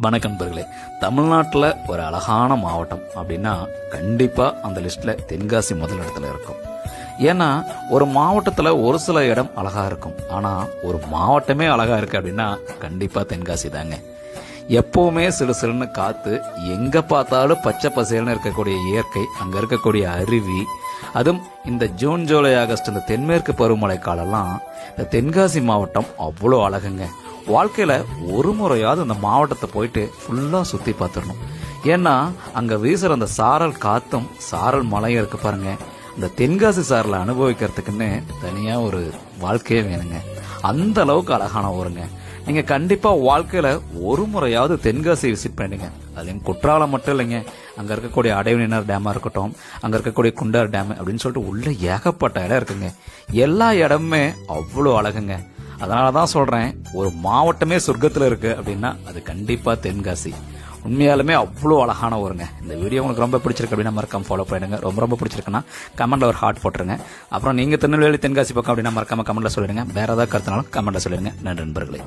வணக்கம் நண்பர்களே. தமிழ்நாட்டில் ஒரு அழகான மாவட்டம் அப்படின்னா கண்டிப்பாக அந்த லிஸ்ட்டில் தென்காசி முதல் இடத்துல இருக்கும். ஏன்னா ஒரு மாவட்டத்தில் ஒரு சில இடம் அழகாக இருக்கும், ஆனால் ஒரு மாவட்டமே அழகாக இருக்குது அப்படின்னா கண்டிப்பாக தென்காசி தாங்க. எப்போவுமே சிலு சிலுன்னு காற்று, எங்கே பார்த்தாலும் பச்சை பசேல்னு இருக்கக்கூடிய இயற்கை, அங்கே இருக்கக்கூடிய அருவி, அதுவும் இந்த ஜூன் ஜூலை ஆகஸ்ட் இந்த தென்மேற்கு பருவமழை காலம்லாம் இந்த தென்காசி மாவட்டம் அவ்வளோ அழகுங்க. வாழ்க்கையில் ஒரு முறையாவது அந்த மாவட்டத்தை போயிட்டு ஃபுல்லாக சுற்றி பார்த்துடணும். ஏன்னா அங்கே வீசுகிற அந்த சாரல் காற்றும் சாரல் மலையும் இருக்கு பாருங்க, இந்த தென்காசி சாரலை அனுபவிக்கிறதுக்குன்னு தனியாக ஒரு வாழ்க்கையே வேணுங்க. அந்த அளவுக்கு அழகான ஊருங்க. நீங்கள் கண்டிப்பாக வாழ்க்கையில் ஒரு முறையாவது தென்காசி விசிட் பண்ணிடுங்க. அதுலேயும் குற்றாலம் மட்டும் இல்லைங்க, அங்கே இருக்கக்கூடிய அடைவினர் டேமாக இருக்கட்டும், அங்கே இருக்கக்கூடிய குண்டார் டேம் அப்படின்னு சொல்லிட்டு உள்ள ஏகப்பட்ட இடம் இருக்குங்க. எல்லா இடமுமே அவ்வளோ அழகுங்க. அதனால தான் சொல்கிறேன், ஒரு மாவட்டமே சொர்க்கத்தில் இருக்குது அப்படின்னா அது கண்டிப்பாக தென்காசி. உண்மையாலுமே அவ்வளோ அழகான ஊருங்க. இந்த வீடியோ உங்களுக்கு ரொம்ப பிடிச்சிருக்கு அப்படின்னா மறக்காம ஃபாலோ பண்ணிடுங்க. ரொம்ப பிடிச்சிருக்குன்னா கமெண்ட்ல ஒரு ஹார்ட் போட்டுருங்க. அப்புறம் நீங்கள் திருநெல்வேலி தென்காசி பக்கம் அப்படின்னா மறக்காம கமெண்ட்ல சொல்லிடுங்க. வேற ஏதாவது கருத்துனாலும் கமெண்ட்ல சொல்லிடுங்க. நன்றி நண்பர்களே.